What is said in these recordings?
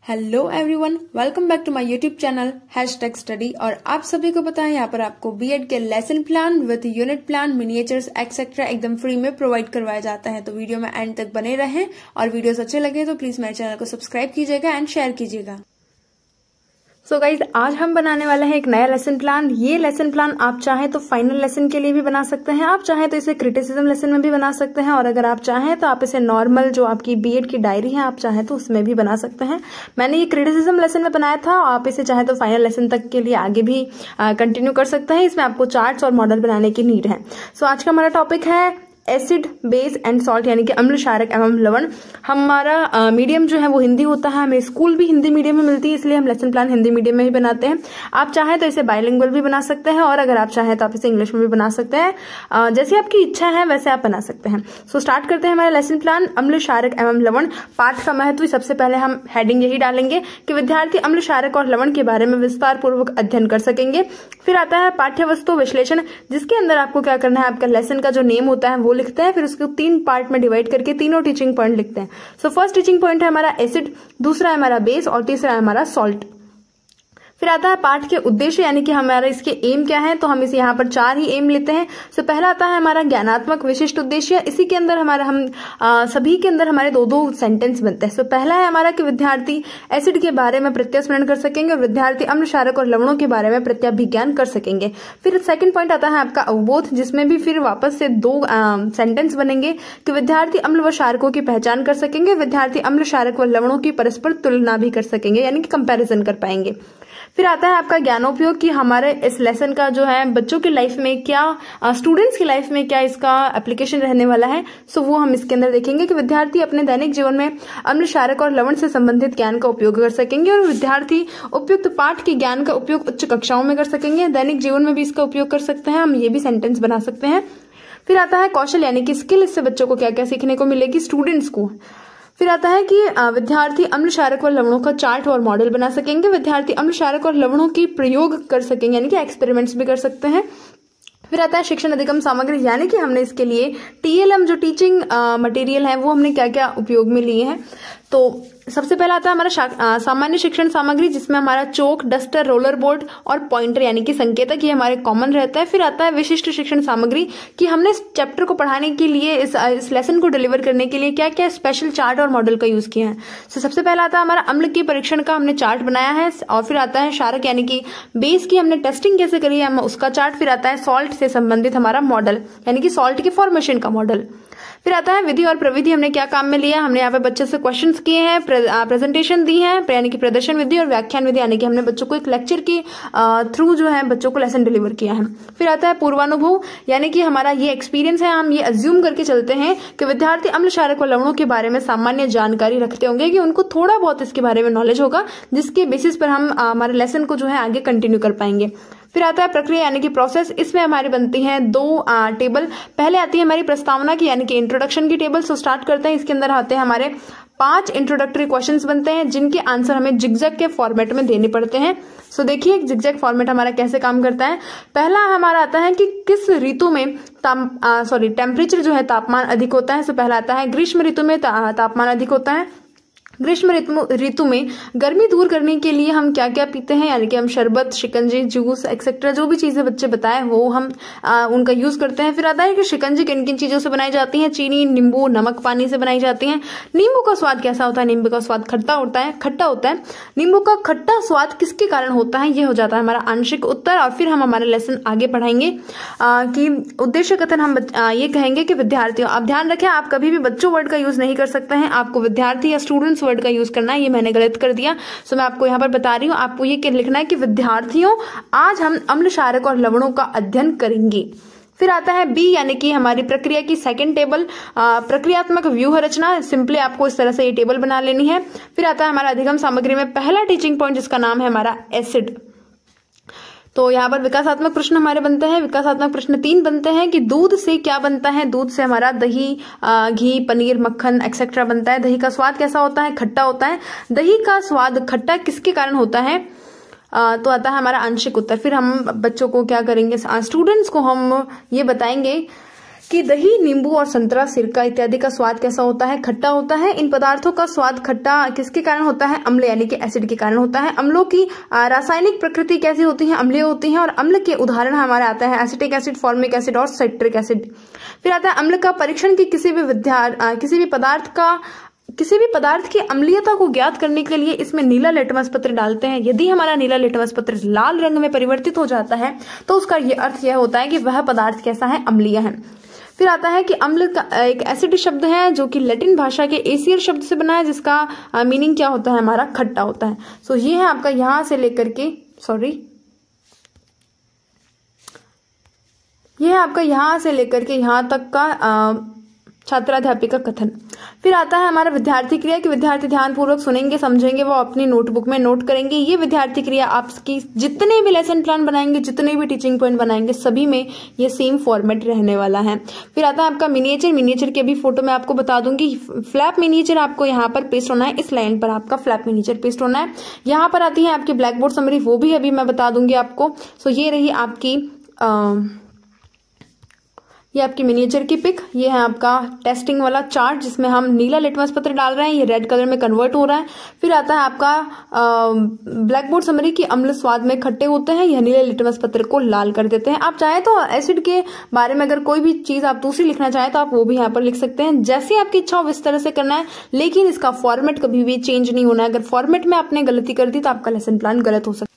Hello everyone, welcome back to my YouTube channel #study. और आप सभी को पता है यहाँ पर आपको बीएड के lesson plan with unit plan, miniatures etcetera एकदम फ्री में प्रोवाइड करवाया जाता है। तो वीडियो में एंड तक बने रहें और वीडियोस अच्छे लगे तो प्लीज मेरे चैनल को सब्सक्राइब कीजिएगा एंड शेयर कीजिएगा। सो गाइज, आज हम बनाने वाले हैं एक नया लेसन प्लान। ये लेसन प्लान आप चाहें तो फाइनल लेसन के लिए भी बना सकते हैं, आप चाहें तो इसे क्रिटिसिज्म लेसन में भी बना सकते हैं, और अगर आप चाहें तो आप इसे नॉर्मल जो आपकी बीएड की डायरी है आप चाहें तो उसमें भी बना सकते हैं। मैंने ये क्रिटिसिज्म लेसन में बनाया था, आप इसे चाहें तो फाइनल लेसन तक के लिए आगे भी कंटिन्यू कर सकते हैं। इसमें आपको चार्ट्स और मॉडल बनाने की नीड है। सो आज का हमारा टॉपिक है एसिड, बेस एंड सॉल्ट, यानी कि अम्ल, क्षारक एवं लवण। हमारा मीडियम जो है वो हिंदी होता है, हमें स्कूल भी हिंदी मीडियम में मिलती है, इसलिए हम लेसन प्लान हिंदी मीडियम में ही बनाते हैं। आप चाहें तो इसे बाइलिंगुअल भी बना सकते हैं, और अगर आप चाहें तो आप इसे इंग्लिश में भी बना सकते हैं। जैसी आपकी इच्छा है वैसे आप बना सकते हैं। सो स्टार्ट करते हैं हमारा लेसन प्लान। अम्ल, क्षारक एवं लवण पाठ का महत्व। सबसे पहले हम हेडिंग यही डालेंगे कि विद्यार्थी अम्ल, क्षारक और लवण के बारे में विस्तार पूर्वक अध्ययन कर सकेंगे। फिर आता है पाठ्य वस्तु विश्लेषण, जिसके अंदर आपको क्या करना है, आपका लेसन का जो नेम होता है वो लिखते हैं, फिर उसको 3 पार्ट में डिवाइड करके तीनों टीचिंग पॉइंट लिखते हैं। सो फर्स्ट टीचिंग पॉइंट है हमारा एसिड, दूसरा है हमारा बेस और तीसरा है हमारा सॉल्ट। फिर आता है पाठ के उद्देश्य, यानी कि हमारा इसके एम क्या है, तो हम इसे यहाँ पर 4 ही एम लेते हैं। सो पहला आता है हमारा ज्ञानात्मक विशिष्ट उद्देश्य। इसी के अंदर हमारा सभी के अंदर हमारे 2-2 सेंटेंस बनते हैं। सो पहला है हमारा कि विद्यार्थी एसिड के बारे में प्रत्यस्मरण कर सकेंगे और विद्यार्थी अम्ल, क्षारक और लवणों के बारे में प्रत्याभिज्ञान कर सकेंगे। फिर सेकंड पॉइंट आता है आपका अवबोध, जिसमें भी फिर वापस से 2 सेंटेंस बनेंगे कि विद्यार्थी अम्ल व क्षारकों की पहचान कर सकेंगे, विद्यार्थी अम्ल, क्षारक व लवणों की परस्पर तुलना भी कर सकेंगे, यानी कि कंपैरिजन कर पाएंगे। फिर आता है आपका ज्ञानोपयोग, कि हमारे इस लेसन का जो है बच्चों की लाइफ में क्या, स्टूडेंट्स की लाइफ में क्या इसका एप्लीकेशन रहने वाला है। सो वो हम इसके अंदर देखेंगे कि विद्यार्थी अपने दैनिक जीवन में अम्ल, क्षारक और लवण से संबंधित ज्ञान का उपयोग कर सकेंगे, और विद्यार्थी उपयुक्त पाठ के ज्ञान का उपयोग उच्च कक्षाओं में कर सकेंगे, दैनिक जीवन में भी इसका उपयोग कर सकते हैं। हम ये भी सेंटेंस बना सकते हैं। फिर आता है कौशल, यानी कि स्किल, इससे बच्चों को क्या क्या सीखने को मिलेगी, स्टूडेंट्स को। फिर आता है कि विद्यार्थी अम्ल, क्षारक और लवणों का चार्ट और मॉडल बना सकेंगे, विद्यार्थी अम्ल, क्षारक और लवणों की प्रयोग कर सकेंगे, यानी कि एक्सपेरिमेंट्स भी कर सकते हैं। फिर आता है शिक्षण अधिगम सामग्री, यानी कि हमने इसके लिए टीएलएम जो टीचिंग मटेरियल है वो हमने क्या क्या उपयोग में लिए हैं। तो सबसे पहला आता है हमारा सामान्य शिक्षण सामग्री, जिसमें हमारा चौक, डस्टर, रोलर बोर्ड और पॉइंटर, यानी कि संकेतक, ये हमारे कॉमन रहता है। फिर आता है विशिष्ट शिक्षण सामग्री, कि हमने इस चैप्टर को पढ़ाने के लिए, इस लेसन को डिलीवर करने के लिए क्या क्या स्पेशल चार्ट और मॉडल का यूज किया है। तो सबसे पहला आता है हमारा अम्ल के परीक्षण का हमने चार्ट बनाया है, और फिर आता है क्षारक, यानी कि बेस की हमने टेस्टिंग कैसे करी है उसका चार्ट। फिर आता है सॉल्ट से संबंधित हमारा मॉडल, यानी कि सॉल्ट के फॉर्मेशन का मॉडल। फिर आता है विधि और प्रविधि, हमने क्या काम में लिया, हमने यहाँ पे बच्चों से क्वेश्चंस किए हैं, प्रेजेंटेशन दी है, यानी कि प्रदर्शन विधि, और व्याख्यान विधि, यानी कि हमने बच्चों को एक लेक्चर के थ्रू जो है बच्चों को लेसन डिलीवर किया है। फिर आता है पूर्वानुभव, यानी कि हमारा ये एक्सपीरियंस है, हम ये अज्यूम करके चलते हैं कि विद्यार्थी अम्ल, क्षारक और लवणों के बारे में सामान्य जानकारी रखते होंगे, कि उनको थोड़ा बहुत इसके बारे में नॉलेज होगा, जिसके बेसिस पर हम हमारे लेसन को जो है आगे कंटिन्यू कर पाएंगे। फिर आता है प्रक्रिया, यानी कि प्रोसेस। इसमें हमारी बनती हैं 2 टेबल। पहले आती है हमारी प्रस्तावना की, यानी कि इंट्रोडक्शन की टेबल। सो स्टार्ट करते हैं। इसके अंदर आते हैं हमारे 5 इंट्रोडक्टरी क्वेश्चंस बनते हैं, जिनके आंसर हमें जिगजैग के फॉर्मेट में देने पड़ते हैं। सो देखिए जिगजैग फॉर्मेट हमारा कैसे काम करता है। पहला हमारा आता है कि किस ऋतु में टेम्परेचर जो है, तापमान अधिक होता है। सो पहला आता है ग्रीष्म ऋतु में तापमान अधिक होता है। ग्रीष्म ऋतु में गर्मी दूर करने के लिए हम क्या क्या पीते हैं, यानी कि हम शरबत, शिकंजी, जूस एक्सेट्रा, जो भी चीजें बच्चे बताए वो हम उनका यूज करते हैं। फिर आता है कि शिकंजी किन किन चीजों से बनाई जाती है, चीनी, नींबू, नमक, पानी से बनाई जाती है। नींबू का स्वाद कैसा होता है, नींबू का स्वाद खट्टा होता है। नींबू का खट्टा स्वाद किसके कारण होता है, ये हो जाता है हमारा आंशिक उत्तर। और फिर हम हमारे लेसन आगे पढ़ाएंगे कि उद्देश्य कथन हम ये कहेंगे कि विद्यार्थियों, आप ध्यान रखें, आप कभी भी बच्चों वर्ड का यूज नहीं कर सकते हैं, आपको विद्यार्थी या स्टूडेंट्स वर्ड का यूज करना है। ये मैंने गलत कर दिया, सो मैं आपको यहाँ पर बता रही हूँ, आपको ये लिखना है कि विद्यार्थियों, आज हम अम्ल, क्षारक और लवणों का अध्ययन करेंगे। फिर आता है बी, यानी कि हमारी प्रक्रिया की सेकंड टेबल, प्रक्रियात्मक व्यूह रचना। सिंपली आपको इस तरह से ये टेबल बना लेनी है। फिर आता है हमारा अधिगम सामग्री में पहला टीचिंग पॉइंट, जिसका नाम है हमारा एसिड। तो यहाँ पर विकासात्मक प्रश्न हमारे बनते हैं। विकासात्मक प्रश्न 3 बनते हैं कि दूध से क्या बनता है। दूध से हमारा दही, घी, पनीर, मक्खन एक्सेट्रा बनता है। दही का स्वाद कैसा होता है, खट्टा होता है। दही का स्वाद खट्टा किसके कारण होता है, तो आता है हमारा आंशिक उत्तर। फिर हम बच्चों को क्या करेंगे, स्टूडेंट्स को हम ये बताएंगे कि दही, नींबू और संतरा, सिरका इत्यादि का स्वाद कैसा होता है? खट्टा होता है। इन पदार्थों का स्वाद खट्टा किसके कारण होता है? अम्ल यानी कि एसिड के कारण होता है। अम्लों की रासायनिक प्रकृति कैसी होती है? अम्लीय होती है। और अम्ल के उदाहरण हमारे आता है एसिटिक एसिड, फॉर्मिक एसिड और साइट्रिक एसिड। फिर आता है अम्ल का परीक्षण की किसी भी पदार्थ की अम्लीयता को ज्ञात करने के लिए इसमें नीला लिटमस पत्र डालते हैं। यदि हमारा नीला लिटमस पत्र लाल रंग में परिवर्तित हो जाता है तो उसका अर्थ यह होता है कि वह पदार्थ कैसा है? अम्लीय है। फिर आता है कि अम्ल का एक एसिड शब्द है जो कि लैटिन भाषा के एसियर शब्द से बना है, जिसका मीनिंग क्या होता है? हमारा खट्टा होता है। सो ये है आपका यहां से लेकर के यहां तक का छात्राध्यापिका कथन। फिर आता है हमारा विद्यार्थी क्रिया कि विद्यार्थी ध्यानपूर्वक सुनेंगे, समझेंगे, वो अपनी नोटबुक में नोट करेंगे। ये विद्यार्थी क्रिया आपकी जितने भी लेसन प्लान बनाएंगे, जितने भी टीचिंग पॉइंट बनाएंगे, सभी में ये सेम फॉर्मेट रहने वाला है। फिर आता है आपका मिनिएचर की अभी फोटो मैं आपको बता दूंगी। फ्लैप मिनिएचर आपको यहाँ पर पेस्ट होना है, इस लाइन पर आपका फ्लैप मिनिएचर पेस्ट होना है। यहाँ पर आती है आपकी ब्लैक बोर्ड समरी, वो भी अभी मैं बता दूंगी आपको। सो ये रही आपकी ये आपकी मिनिएचर की पिक। ये है आपका टेस्टिंग वाला चार्ट जिसमें हम नीला लिटमस पत्र डाल रहे हैं, ये रेड कलर में कन्वर्ट हो रहा है। फिर आता है आपका ब्लैक बोर्ड समरी की अम्ल स्वाद में खट्टे होते हैं, यह नीले लिटमस पत्र को लाल कर देते हैं। आप चाहे तो एसिड के बारे में अगर कोई भी चीज आप दूसरी लिखना चाहे तो आप वो भी यहाँ पर लिख सकते हैं, जैसी आपकी इच्छा हो इस तरह से करना है, लेकिन इसका फॉर्मेट कभी भी चेंज नहीं होना है। अगर फॉर्मेट में आपने गलती कर दी तो आपका लेसन प्लान गलत हो सकता है।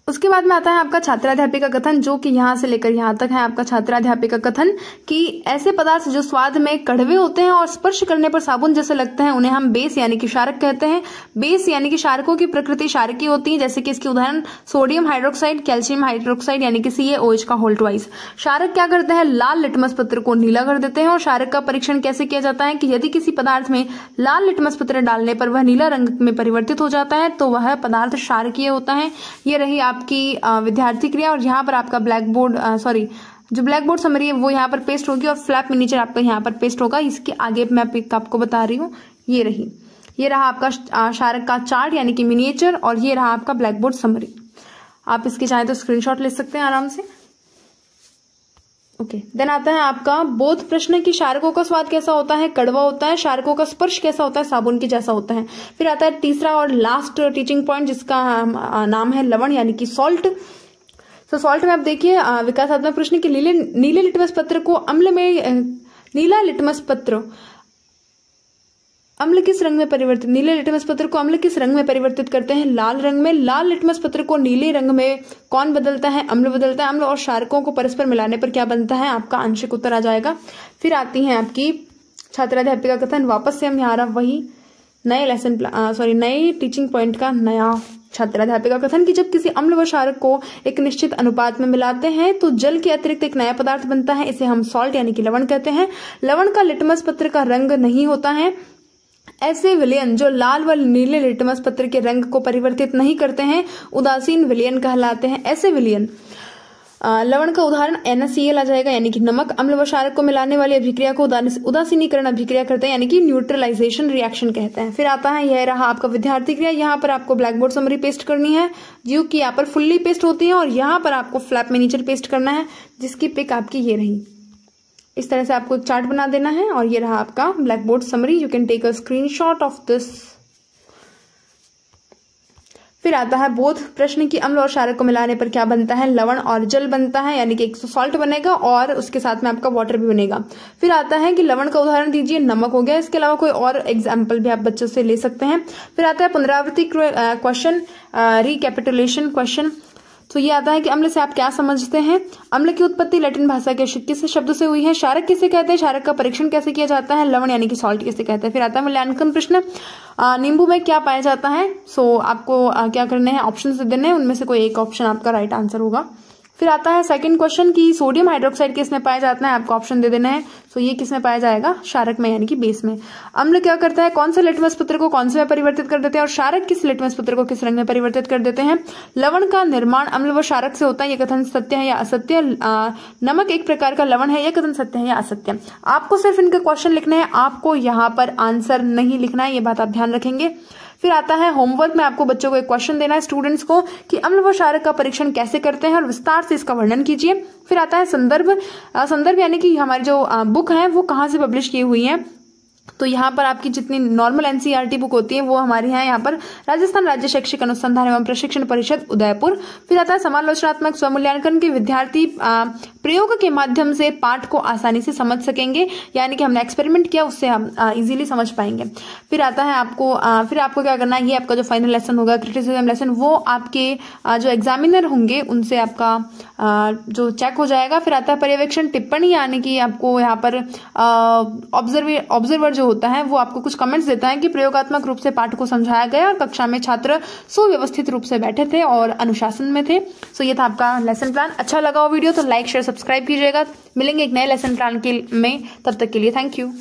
उसके बाद में आता है आपका छात्राध्यापिका कथन, जो कि यहां से लेकर यहां तक है आपका छात्राध्यापिका कथन कि ऐसे पदार्थ जो स्वाद में कड़वे होते हैं और स्पर्श करने पर साबुन जैसे लगते हैं उन्हें हम बेस यानी कि क्षारक कहते हैं। बेस यानी कि क्षारकों की प्रकृति क्षारकीय होती है, जैसे कि इसके उदाहरण सोडियम हाइड्रोक्साइड, कैल्शियम हाइड्रोक्साइड यानी कि CaOH का होल ट्वाइस। क्षारक क्या करते हैं? लाल लिटमस पत्र को नीला कर देते हैं। और क्षारक का परीक्षण कैसे किया जाता है कि यदि किसी पदार्थ में लाल लिटमस पत्र डालने पर वह नीला रंग में परिवर्तित हो जाता है तो वह पदार्थ क्षारकीय होता है। ये रही आपकी विद्यार्थी क्रिया। और यहाँ पर आपका ब्लैक बोर्ड समरी है वो यहाँ पर पेस्ट होगी और फ्लैप मिनिएचर आपका यहाँ पर पेस्ट होगा। इसके आगे मैं पिक आपको बता रही हूँ। ये रहा आपका क्षारक का चार्ट यानी कि मिनिएचर, और ये रहा आपका ब्लैक बोर्ड समरी। आप इसके चाहे तो स्क्रीनशॉट ले सकते हैं आराम से। ओके, देन आता है आपका बोध प्रश्न की क्षारकों का स्वाद कैसा होता है? कड़वा होता है। क्षारकों का स्पर्श कैसा होता है? साबुन के जैसा होता है। फिर आता है तीसरा और लास्ट टीचिंग पॉइंट जिसका नाम है लवण यानी कि सॉल्ट। तो सॉल्ट में आप देखिए विकासात्मक प्रश्न के नीले लिटमस पत्र को नीला लिटमस पत्र अम्ल किस रंग में परिवर्तित नीले लिटमस पत्र को अम्ल किस रंग में परिवर्तित करते हैं? लाल रंग में। लाल लिटमस पत्र को नीले रंग में कौन बदलता है? अम्ल बदलता है। अम्ल और क्षारकों को परस्पर मिलाने पर क्या बनता है? आपका आंशिक उत्तर आ जाएगा। फिर आती है आपकी छात्राध्यापिका कथन। वापस से हम यहाँ वही नए टीचिंग पॉइंट का नया छात्राध्यापिका कथन कि जब किसी अम्ल व क्षारक को एक निश्चित अनुपात में मिलाते हैं तो जल के अतिरिक्त एक नया पदार्थ बनता है, इसे हम सॉल्ट यानी कि लवण कहते हैं। लवण का लिटमस पत्र का रंग नहीं होता है। ऐसे विलयन जो लाल व नीले लिटमस पत्र के रंग को परिवर्तित नहीं करते हैं उदासीन विलयन कहलाते हैं। ऐसे विलयन लवण का उदाहरण NaCl आ जाएगा यानी कि नमक। अम्ल व क्षारक को मिलाने वाली अभिक्रिया को उदासीनीकरण अभिक्रिया करते हैं यानी कि न्यूट्रलाइजेशन रिएक्शन कहते हैं। फिर आता है यह रहा आपका विद्यार्थी क्रिया। यहाँ पर आपको ब्लैक बोर्ड समरी पेस्ट करनी है जो कि यहाँ पर फुल्ली पेस्ट होती है, और यहाँ पर आपको फ्लैप मिनिएचर पेस्ट करना है जिसकी पिक आपकी ये रही। इस तरह से आपको एक चार्ट बना देना है, और ये रहा आपका black board summary. You can take a screenshot of this. फिर आता है बोध प्रश्न की अम्ल और क्षारक को मिलाने पर क्या बनता है? लवण और जल बनता है यानी कि एक सॉल्ट बनेगा और उसके साथ में आपका वाटर भी बनेगा। फिर आता है कि लवण का उदाहरण दीजिए, नमक हो गया। इसके अलावा कोई और एग्जाम्पल भी आप बच्चों से ले सकते हैं। फिर आता है पुनरावृत्ति क्वेश्चन, रिकैपिटुलेशन क्वेश्चन। तो ये आता है कि अम्ल से आप क्या समझते हैं? अम्ल की उत्पत्ति लैटिन भाषा के किस शब्द से हुई है? क्षारक किसे कहते हैं? क्षारक का परीक्षण कैसे किया जाता है? लवण यानी कि सॉल्ट किसे कहते हैं? फिर आता है मूल्यांकन प्रश्न, नींबू में क्या पाया जाता है? आपको क्या करने हैं? ऑप्शन देने हैं, उनमें से कोई एक ऑप्शन आपका राइट आंसर होगा। फिर आता है सेकंड क्वेश्चन की सोडियम हाइड्रोक्साइड किस में पाया जाता है? आपको ऑप्शन दे देना है। ये किस में पाया जाएगा? क्षारक में यानी कि बेस में। अम्ल क्या करता है? कौन से लिटमस पत्र को कौन से में परिवर्तित कर देते हैं? और क्षारक किस लिटमस पत्र को किस रंग में परिवर्तित कर देते हैं? लवण का निर्माण अम्ल व क्षारक से होता है, यह कथन सत्य है या असत्य? नमक एक प्रकार का लवण है, यह कथन सत्य है या असत्य? आपको सिर्फ इनके क्वेश्चन लिखने हैं, आपको यहाँ पर आंसर नहीं लिखना है, ये बात आप ध्यान रखेंगे। फिर आता है होमवर्क में आपको बच्चों को एक क्वेश्चन देना है स्टूडेंट्स को कि अम्ल व क्षारक का परीक्षण कैसे करते हैं और विस्तार से इसका वर्णन कीजिए। फिर आता है संदर्भ यानी कि हमारी जो बुक है वो कहाँ से पब्लिश की हुई है। तो यहाँ पर आपकी जितनी नॉर्मल एनसीईआरटी बुक होती है वो हमारी है यहाँ पर राजस्थान राज्य शैक्षिक अनुसंधान एवं प्रशिक्षण परिषद उदयपुर। फिर आता है समालोचनात्मक स्वमूल्यांकन के विद्यार्थी प्रयोग के माध्यम से पाठ को आसानी से समझ सकेंगे, यानी कि हमने एक्सपेरिमेंट किया उससे हम इजीली समझ पाएंगे। फिर आता है आपको क्या करना है, ये आपका जो फाइनल लेसन होगा क्रिटिसिज्म लेसन, वो आपके जो एग्जामिनर होंगे उनसे आपका जो चेक हो जाएगा। फिर आता है पर्यवेक्षण टिप्पणी, यानी कि आपको यहाँ पर ऑब्जर्वर जो होता है वो आपको कुछ कमेंट्स देता है कि प्रयोगात्मक रूप से पाठ को समझाया गया और कक्षा में छात्र सुव्यवस्थित रूप से बैठे थे और अनुशासन में थे। सो ये था आपका लेसन प्लान। अच्छा लगा वो वीडियो तो लाइक शेयर सब्सक्राइब कीजिएगा। मिलेंगे एक नए लेसन प्लान में, तब तक के लिए थैंक यू।